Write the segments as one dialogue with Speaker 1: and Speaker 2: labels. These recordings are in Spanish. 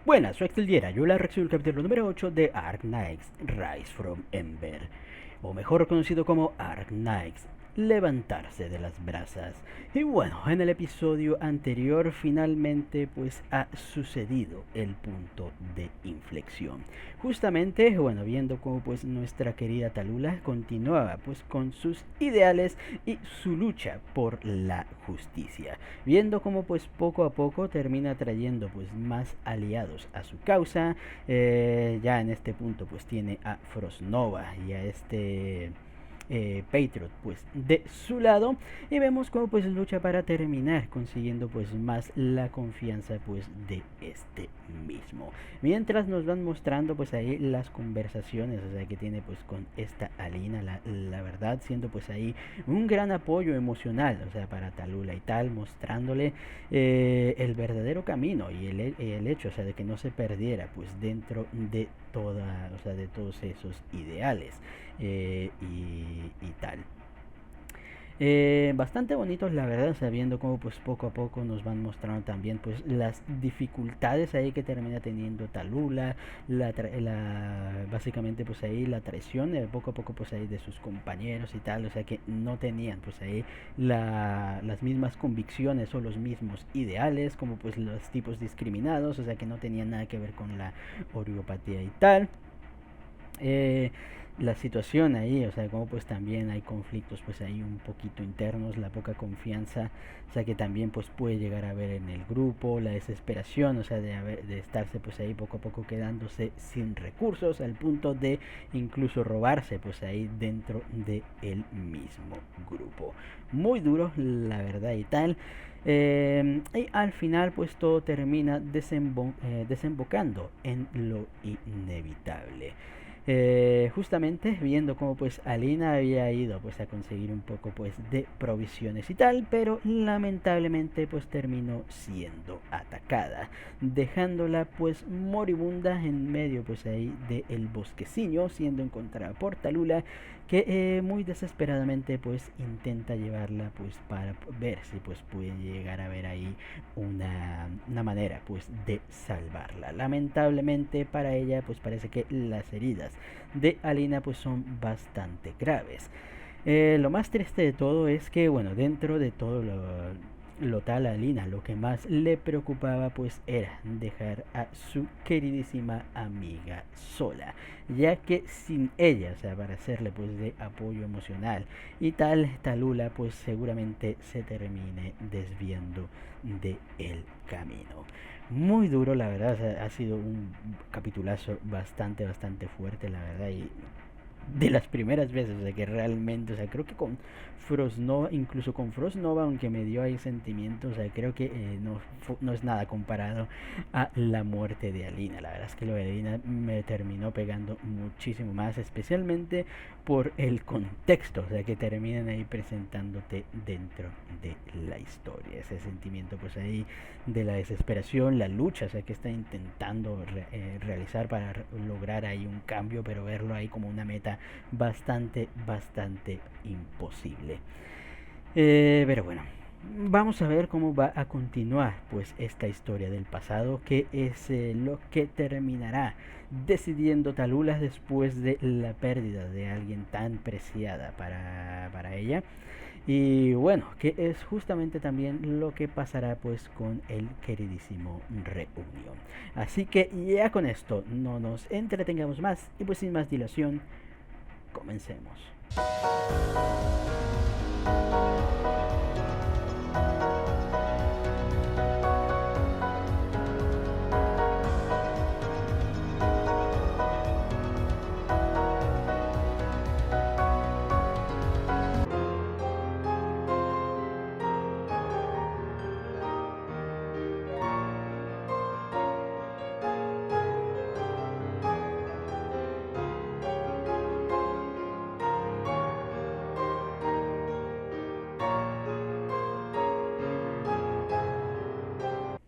Speaker 1: Buenas, soy Axel Diera. Yo la reacción del capítulo número 8 de Ark Knights Rise from Ember, o mejor conocido como Ark Knights, levantarse de las brasas. Y bueno, en el episodio anterior finalmente pues ha sucedido el punto de inflexión. Justamente, bueno, viendo cómo pues nuestra querida Talula continuaba pues con sus ideales y su lucha por la justicia. Viendo cómo pues poco a poco termina trayendo pues más aliados a su causa. Ya en este punto pues tiene a Frostnova y a este Patriot pues de su lado, y vemos cómo pues lucha para terminar consiguiendo pues más la confianza pues de este mismo, mientras nos van mostrando pues ahí las conversaciones, o sea, que tiene pues con esta Alina, la verdad siendo pues ahí un gran apoyo emocional, o sea, para Talula y tal, mostrándole el verdadero camino y el hecho, o sea, de que no se perdiera pues dentro de toda, o sea, de todos esos ideales y tal. Bastante bonitos la verdad, sabiendo cómo pues poco a poco nos van mostrando también pues las dificultades ahí que termina teniendo Talula, básicamente pues ahí la traición poco a poco pues ahí de sus compañeros y tal, o sea que no tenían pues ahí las mismas convicciones o los mismos ideales, como pues los tipos discriminados, o sea que no tenían nada que ver con la oriopatía y tal. eh, la situación ahí, o sea, como pues también hay conflictos pues ahí un poquito internos, la poca confianza, o sea, que también pues puede llegar a ver en el grupo, la desesperación, o sea, de estarse pues ahí poco a poco quedándose sin recursos, al punto de incluso robarse pues ahí dentro de el mismo grupo. Muy duro, la verdad y tal. Y al final pues todo termina desembocando en lo inevitable. Justamente viendo cómo pues Alina había ido pues a conseguir un poco pues de provisiones y tal, pero lamentablemente pues terminó siendo atacada, dejándola pues moribunda en medio pues ahí del bosquecillo, siendo encontrada por Talula, que muy desesperadamente pues intenta llevarla pues para ver si pues puede llegar a ver ahí una manera pues de salvarla. Lamentablemente para ella pues parece que las heridas de Alina pues son bastante graves. Lo más triste de todo es que, bueno, dentro de todo lo tal a Alina, lo que más le preocupaba pues era dejar a su queridísima amiga sola, ya que sin ella, o sea, para hacerle pues de apoyo emocional y tal, Talula pues seguramente se termine desviando de el camino. Muy duro la verdad, o sea, ha sido un capitulazo bastante fuerte la verdad, y de las primeras veces, o sea, que realmente, o sea, creo que con Frostnova, incluso con Frostnova, aunque me dio ahí sentimientos, o sea, creo que no es nada comparado a la muerte de Alina. La verdad es que lo de Alina me terminó pegando muchísimo más, especialmente por el contexto, o sea, que terminan ahí presentándote dentro de la historia. Ese sentimiento, pues ahí, de la desesperación, la lucha, o sea, que está intentando realizar para lograr ahí un cambio, pero verlo ahí como una meta bastante imposible. Pero bueno, vamos a ver cómo va a continuar pues esta historia del pasado, que es lo que terminará decidiendo Talula después de la pérdida de alguien tan preciada para ella. Y bueno, que es justamente también lo que pasará pues con el queridísimo Reunión. Así que ya con esto no nos entretengamos más y pues sin más dilación, comencemos.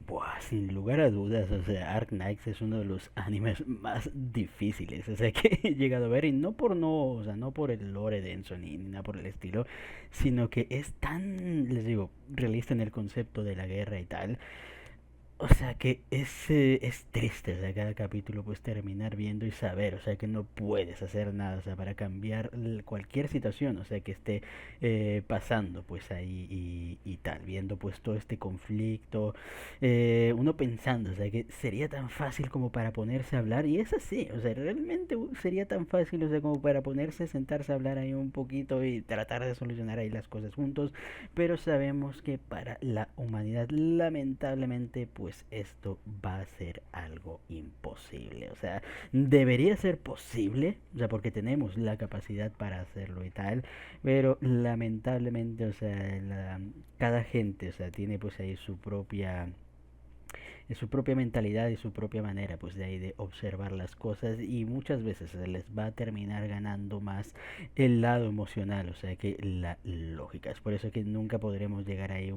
Speaker 1: Buah, sin lugar a dudas, o sea, Ark Knights es uno de los animes más difíciles, o sea, que he llegado a ver, y no por no, o sea, no por el lore denso ni nada por el estilo, sino que es tan, les digo, realista en el concepto de la guerra y tal. O sea que es triste, o sea, cada capítulo pues terminar viendo y saber, o sea que no puedes hacer nada, o sea, para cambiar cualquier situación, o sea, que esté pasando pues ahí y tal, viendo pues todo este conflicto, uno pensando, o sea, que sería tan fácil como para ponerse a hablar, y es así, o sea, realmente sería tan fácil, o sea, como para ponerse, sentarse a hablar ahí un poquito y tratar de solucionar ahí las cosas juntos, pero sabemos que para la humanidad lamentablemente pues esto va a ser algo imposible, o sea, debería ser posible, o sea, porque tenemos la capacidad para hacerlo y tal, pero lamentablemente, o sea, cada gente, o sea, tiene pues ahí su propia mentalidad y su propia manera pues de ahí de observar las cosas, y muchas veces se les va a terminar ganando más el lado emocional, o sea, que la lógica. Es por eso que nunca podremos llegar ahí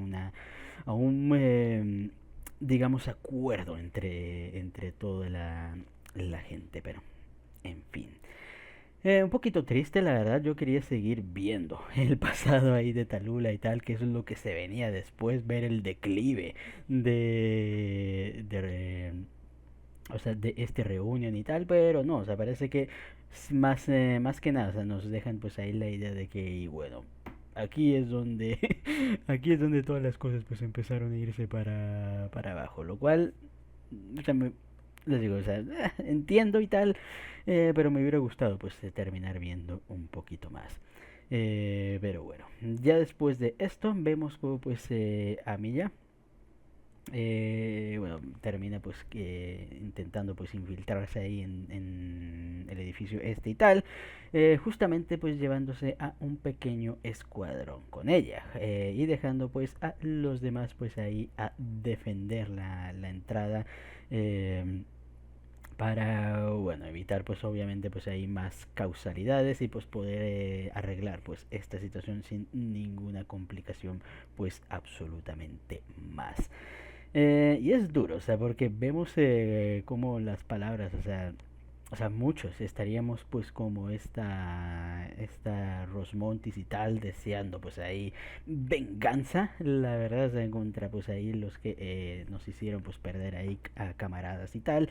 Speaker 1: a un digamos acuerdo entre toda la gente, pero en fin. Un poquito triste, la verdad. Yo quería seguir viendo el pasado ahí de Talula y tal, que eso es lo que se venía después, ver el declive de o sea, de este reunión y tal, pero no, o sea, parece que más que nada, o sea, nos dejan pues ahí la idea de que, y bueno, aquí es donde, aquí es donde todas las cosas pues empezaron a irse para abajo, lo cual, o sea, les digo, o sea, entiendo y tal, pero me hubiera gustado pues terminar viendo un poquito más. Pero bueno, ya después de esto vemos como pues a Milla bueno, termina pues intentando pues infiltrarse ahí en el edificio este y tal, justamente pues llevándose a un pequeño escuadrón con ella, y dejando pues a los demás pues ahí a defender la entrada, eh, para bueno evitar pues obviamente pues ahí más causalidades y pues poder arreglar pues esta situación sin ninguna complicación pues absolutamente más. Y es duro, o sea, porque vemos como las palabras, o sea, muchos estaríamos pues como esta Rosmontis y tal, deseando pues ahí venganza, la verdad, o sea, contra pues ahí los que nos hicieron pues perder ahí a camaradas y tal,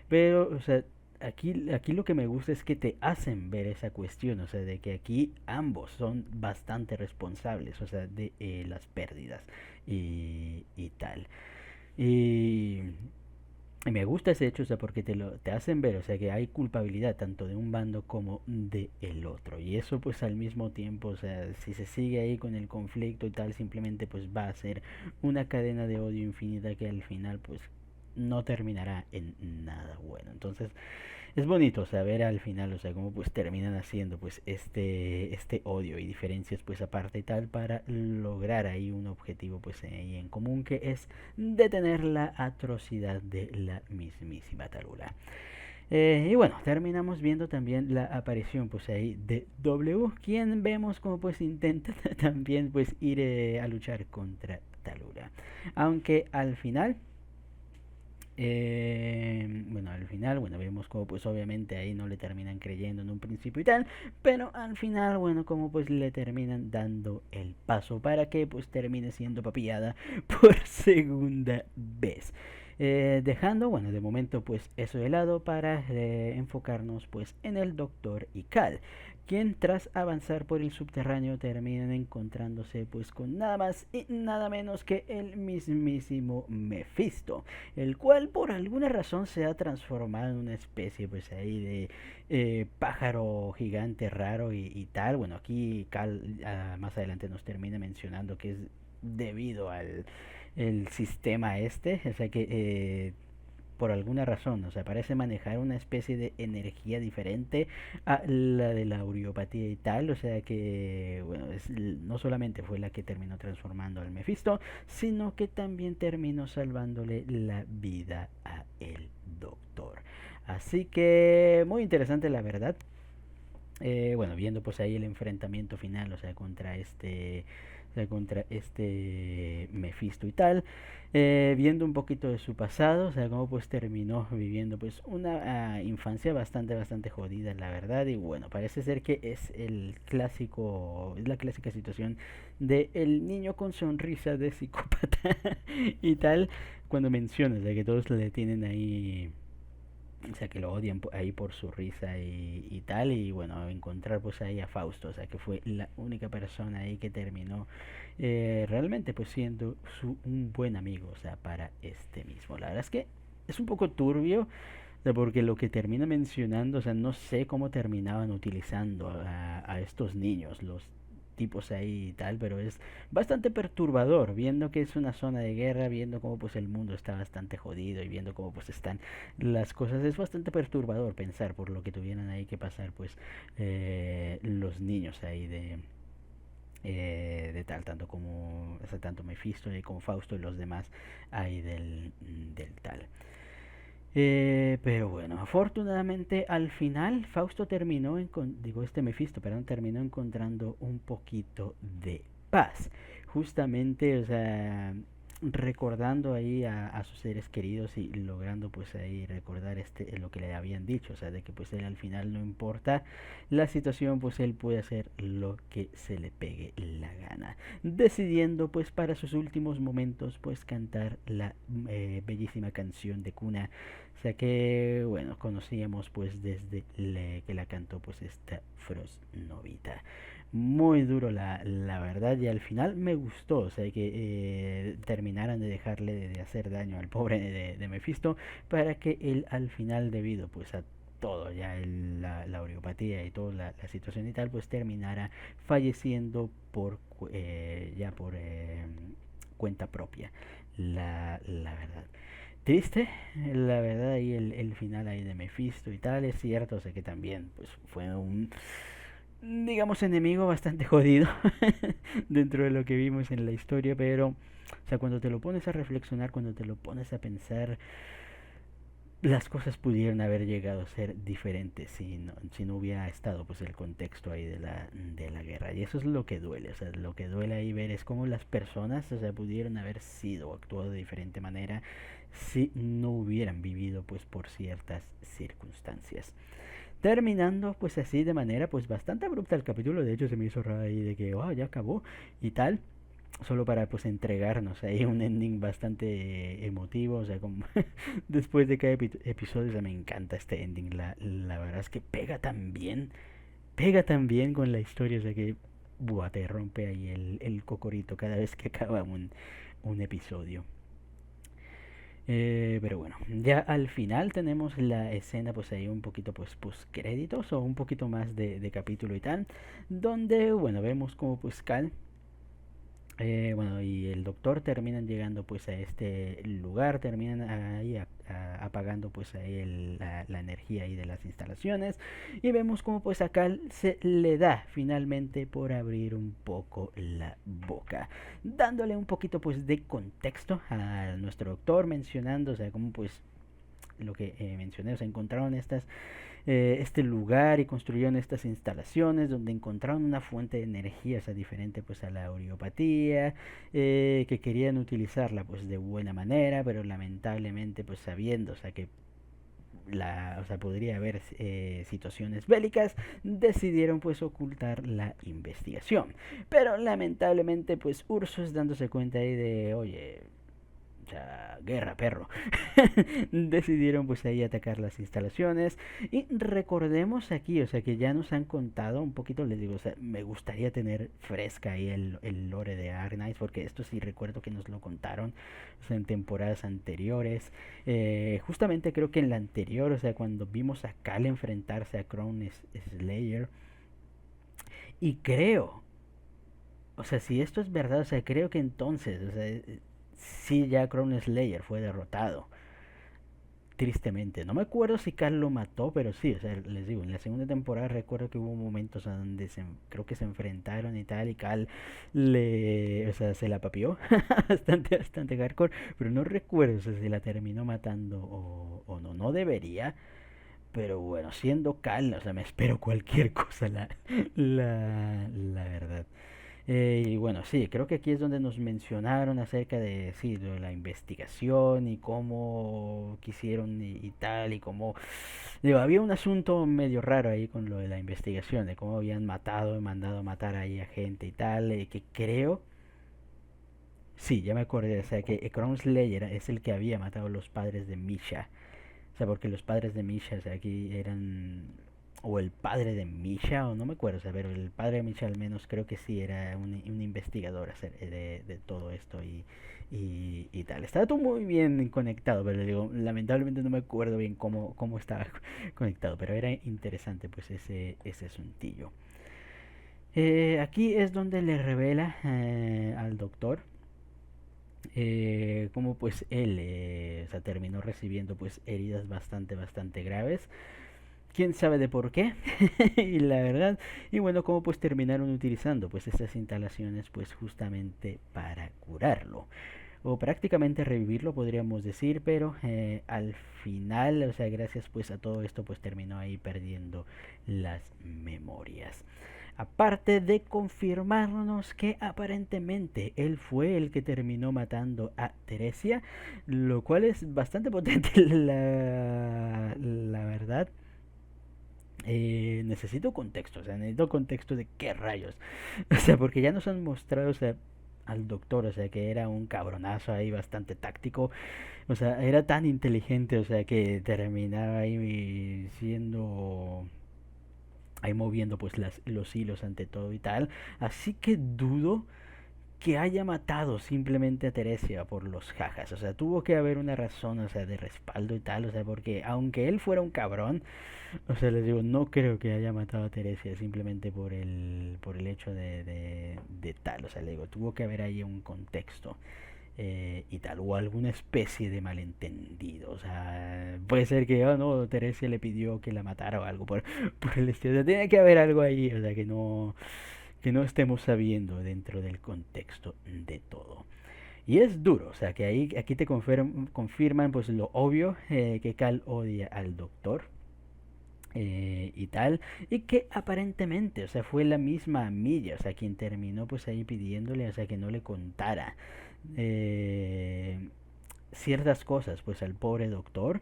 Speaker 1: pero, o sea, aquí lo que me gusta es que te hacen ver esa cuestión, o sea, de que aquí ambos son bastante responsables, o sea, de las pérdidas y tal. Y, y me gusta ese hecho, o sea, porque te hacen ver, o sea, que hay culpabilidad tanto de un bando como de el otro. Y eso pues al mismo tiempo, o sea, si se sigue ahí con el conflicto y tal, simplemente pues va a ser una cadena de odio infinita que al final pues no terminará en nada bueno. Entonces, es bonito saber al final, o sea, cómo pues terminan haciendo pues este odio y diferencias pues aparte y tal para lograr ahí un objetivo pues ahí en común, que es detener la atrocidad de la mismísima Talula. Y bueno, terminamos viendo también la aparición pues ahí de W, quien vemos como pues intenta también pues ir a luchar contra Talula. Aunque al final bueno, al final, bueno, vemos como pues obviamente ahí no le terminan creyendo en un principio y tal, pero al final, bueno, como pues le terminan dando el paso para que pues termine siendo papillada por segunda vez. Dejando, bueno, de momento pues eso de lado para enfocarnos pues en el Doctor y Cal, quien tras avanzar por el subterráneo terminan encontrándose pues con nada más y nada menos que el mismísimo Mephisto, el cual por alguna razón se ha transformado en una especie pues ahí de pájaro gigante raro y tal. Bueno, aquí Cal más adelante nos termina mencionando que es debido al el sistema este, o sea que por alguna razón, o sea, parece manejar una especie de energía diferente a la de la aureopatía y tal, o sea que, bueno, no solamente fue la que terminó transformando al Mephisto, sino que también terminó salvándole la vida a el Doctor. Así que, muy interesante la verdad. Bueno, viendo pues ahí el enfrentamiento final, o sea, contra este Mephisto y tal, viendo un poquito de su pasado, o sea, cómo pues terminó viviendo pues una infancia bastante jodida, la verdad, y bueno, parece ser que es es la clásica situación de el niño con sonrisa de psicópata y tal, cuando mencionas de que todos le tienen ahí, o sea, que lo odian ahí por su risa y tal, y bueno, encontrar pues ahí a Fausto, o sea, que fue la única persona ahí que terminó realmente pues siendo un buen amigo, o sea, para este mismo. La verdad es que es un poco turbio, o sea, porque lo que termina mencionando, o sea, no sé cómo terminaban utilizando a estos niños, los tipos ahí y tal, pero es bastante perturbador viendo que es una zona de guerra, viendo cómo pues el mundo está bastante jodido y viendo cómo pues están las cosas. Es bastante perturbador pensar por lo que tuvieran ahí que pasar pues los niños ahí de tal, tanto como, o sea, tanto Mephisto como Fausto y los demás ahí del tal. Pero bueno, afortunadamente al final Fausto terminó, digo este Mephisto, perdón, terminó encontrando un poquito de paz. Justamente, o sea, recordando ahí a sus seres queridos y logrando pues ahí recordar lo que le habían dicho, o sea, de que pues él al final no importa la situación, pues él puede hacer lo que se le pegue la gana, decidiendo pues para sus últimos momentos pues cantar la bellísima canción de cuna, o sea que bueno, conocíamos pues desde que la cantó pues esta Frost Novita. Muy duro la verdad, y al final me gustó, o sea que terminaran de dejarle de hacer daño al pobre de Mephisto, para que él al final, debido pues a todo ya la oriopatía y toda la situación y tal, pues terminara falleciendo ya por cuenta propia, la verdad. Triste, la verdad, ahí el final ahí de Mephisto y tal, es cierto, o sea que también pues fue un, digamos, enemigo bastante jodido dentro de lo que vimos en la historia, pero, o sea, cuando te lo pones a reflexionar, cuando te lo pones a pensar, las cosas pudieron haber llegado a ser diferentes si no hubiera estado pues el contexto ahí de la guerra, y eso es lo que duele, o sea, lo que duele ahí ver es cómo las personas, o sea, pudieron haber sido actuado de diferente manera si no hubieran vivido pues por ciertas circunstancias, terminando pues así de manera pues bastante abrupta el capítulo. De hecho se me hizo raro ahí de que oh, ya acabó y tal, solo para pues entregarnos ahí un ending bastante emotivo, o sea, como después de cada episodio, o sea, me encanta este ending, la verdad es que pega tan bien con la historia, o sea que buah, te rompe ahí el cocorito cada vez que acaba un episodio. Pero bueno, ya al final tenemos la escena pues ahí un poquito pues créditos o un poquito más de capítulo y tal, donde bueno vemos como pues Cal bueno, y el doctor terminan llegando pues a este lugar, terminan ahí apagando pues ahí la energía ahí de las instalaciones, y vemos como pues a Cal se le da finalmente por abrir un poco la boca, dándole un poquito pues de contexto a nuestro doctor, mencionando, o sea, como pues lo que mencioné, o sea, encontraron este lugar y construyeron estas instalaciones donde encontraron una fuente de energía, o sea, diferente pues a la homeopatía, que querían utilizarla pues de buena manera, pero lamentablemente pues sabiendo, o sea, que o sea, podría haber situaciones bélicas, decidieron pues ocultar la investigación. Pero lamentablemente pues Ursus, dándose cuenta ahí de, oye, o sea, guerra, perro. Decidieron pues ahí atacar las instalaciones. Y recordemos aquí, o sea, que ya nos han contado un poquito, les digo, o sea, me gustaría tener fresca ahí el lore de Arknights, porque esto sí recuerdo que nos lo contaron, o sea, en temporadas anteriores. Justamente creo que en la anterior, o sea, cuando vimos a Cal enfrentarse a Crown Slayer. Y creo, o sea, si esto es verdad, o sea, creo que entonces, o sea, sí, ya Crown Slayer fue derrotado. Tristemente. No me acuerdo si Cal lo mató, pero sí, o sea, les digo, en la segunda temporada recuerdo que hubo momentos donde creo que se enfrentaron y tal, y Cal o sea, se la papió bastante hardcore, pero no recuerdo, o sea, si la terminó matando o no, no debería, pero bueno, siendo Cal, o sea, me espero cualquier cosa, la verdad. Y bueno, sí, creo que aquí es donde nos mencionaron acerca de, sí, de la investigación y cómo quisieron y tal, y cómo, digo, había un asunto medio raro ahí con lo de la investigación, de cómo habían matado y mandado a matar ahí a gente y tal, que creo, Sí, ya me acordé, o sea que Crown Slayer es el que había matado a los padres de Misha. O sea, porque los padres de Misha, o sea, aquí eran... O el padre de Misha, o no me acuerdo, o sea, pero el padre de Misha al menos creo que sí era un investigador de todo esto y tal. Estaba todo muy bien conectado, pero digo, lamentablemente no me acuerdo bien cómo estaba conectado, pero era interesante pues ese asuntillo. Aquí es donde le revela al doctor como pues él o sea, terminó recibiendo pues heridas bastante graves. Quién sabe de por qué. Y la verdad, y bueno, cómo pues terminaron utilizando pues estas instalaciones pues justamente para curarlo o prácticamente revivirlo podríamos decir, pero al final, o sea, gracias pues a todo esto pues terminó ahí perdiendo las memorias. Aparte de confirmarnos que aparentemente él fue el que terminó matando a Teresia, lo cual es bastante potente la verdad. Necesito contexto, o sea, necesito contexto de qué rayos. O sea, porque ya nos han mostrado, o sea, al doctor, o sea, que era un cabronazo ahí bastante táctico, o sea, era tan inteligente, o sea, que terminaba ahí siendo ahí moviendo pues los hilos ante todo y tal. Así que dudo que haya matado simplemente a Teresia por los jajas. O sea, tuvo que haber una razón, o sea, de respaldo y tal. O sea, porque aunque él fuera un cabrón, o sea, les digo, no creo que haya matado a Teresia simplemente por el hecho de tal. O sea, les digo, tuvo que haber ahí un contexto. Y tal, o alguna especie de malentendido. O sea, puede ser que, oh no, Teresia le pidió que la matara o algo por el estilo. O sea, tiene que haber algo ahí, o sea, que no estemos sabiendo dentro del contexto de todo. Y es duro, o sea, que ahí aquí te confirman pues lo obvio, que Cal odia al doctor. Y tal, y que aparentemente, o sea, fue la misma Milla, o sea, quien terminó pues ahí pidiéndole, o sea, que no le contara eh, ciertas cosas pues al pobre doctor.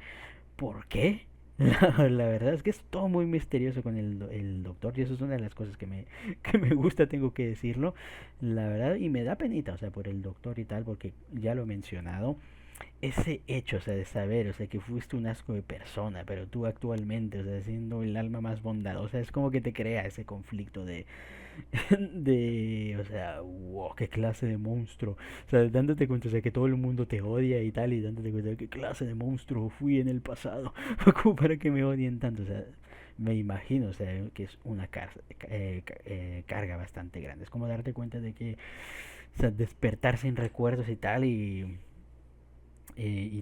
Speaker 1: ¿Por qué? La verdad es que es todo muy misterioso con el doctor y eso es una de las cosas que me gusta, tengo que decirlo, la verdad, y me da penita, o sea, por el doctor y tal, porque ya lo he mencionado, ese hecho, o sea, de saber, o sea, que fuiste un asco de persona, pero tú actualmente, o sea, siendo el alma más bondadosa, es como que te crea ese conflicto o sea, wow, qué clase de monstruo. O sea, dándote cuenta, o sea, que todo el mundo te odia y tal, y dándote cuenta de qué clase de monstruo fui en el pasado, como para que me odien tanto, o sea, me imagino, o sea, que es una carga bastante grande. Es como darte cuenta de que, o sea, despertar sin recuerdos y tal, y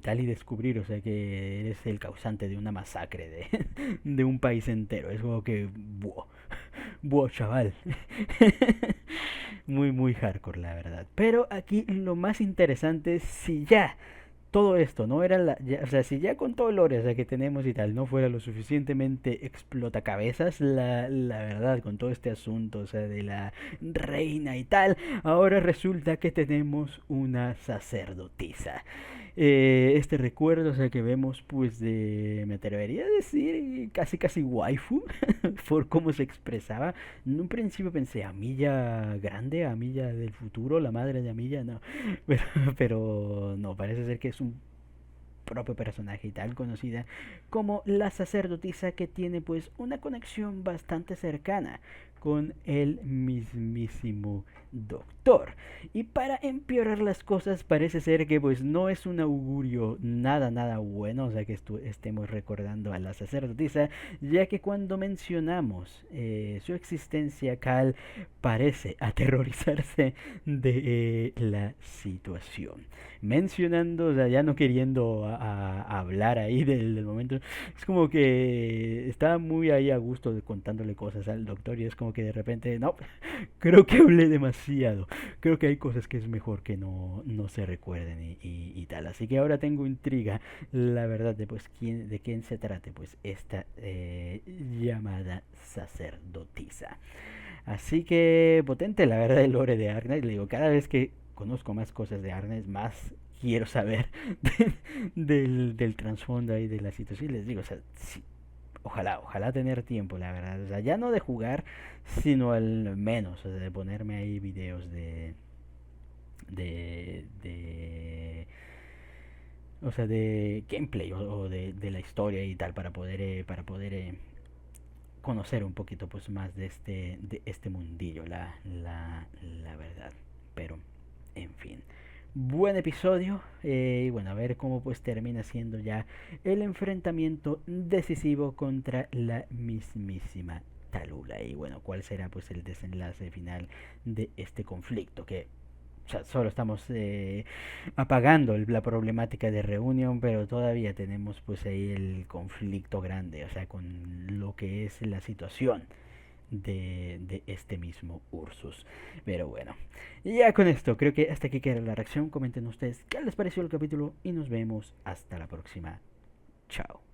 Speaker 1: tal y descubrir, o sea, que eres el causante de una masacre de un país entero. Es como que, buah, buah, chaval. Muy hardcore, la verdad. Pero aquí lo más interesante es si ya todo esto no era o sea, si ya con todo el lore, o sea, que tenemos y tal, no fuera lo suficientemente explotacabezas, la verdad, con todo este asunto, o sea, de la reina y tal, ahora resulta que tenemos una sacerdotisa. Este recuerdo, o sea, que vemos, pues, me atrevería a decir, casi waifu, por cómo se expresaba. En un principio pensé, Amilla grande, Amilla del futuro, la madre de Amilla, no, pero, pero no, parece ser que es un propio personaje y tal, conocida como la sacerdotisa, que tiene pues una conexión bastante cercana con el mismísimo doctor. Y para empeorar las cosas, parece ser que pues no es un augurio nada bueno, o sea, que estemos recordando a la sacerdotisa, ya que cuando mencionamos su existencia, Cal parece aterrorizarse de la situación. Mencionando, o sea, ya no queriendo a hablar ahí del momento, es como que estaba muy ahí a gusto contándole cosas al doctor y es como que de repente, no, creo que hablé demasiado, creo que hay cosas que es mejor que no se recuerden y tal. Así que ahora tengo intriga, la verdad, de pues de quién se trate pues esta llamada sacerdotisa. Así que potente la verdad el lore de Arnes. Le digo, cada vez que conozco más cosas de Arnes, más quiero saber del trasfondo ahí de la situación. Y les digo, o sea, sí, ojalá tener tiempo, la verdad. O sea, ya no de jugar, sino al menos, o sea, de ponerme ahí videos o sea, de gameplay o de la historia y tal conocer un poquito pues más de este mundillo, la verdad. Pero, en fin. Buen episodio y bueno, a ver cómo pues termina siendo ya el enfrentamiento decisivo contra la mismísima Talula y bueno, cuál será pues el desenlace final de este conflicto que o sea, solo estamos apagando la problemática de reunión, pero todavía tenemos pues ahí el conflicto grande, o sea, con lo que es la situación de este mismo Ursus. Pero bueno, ya con esto, creo que hasta aquí queda la reacción. Comenten ustedes qué les pareció el capítulo y nos vemos hasta la próxima. Chao.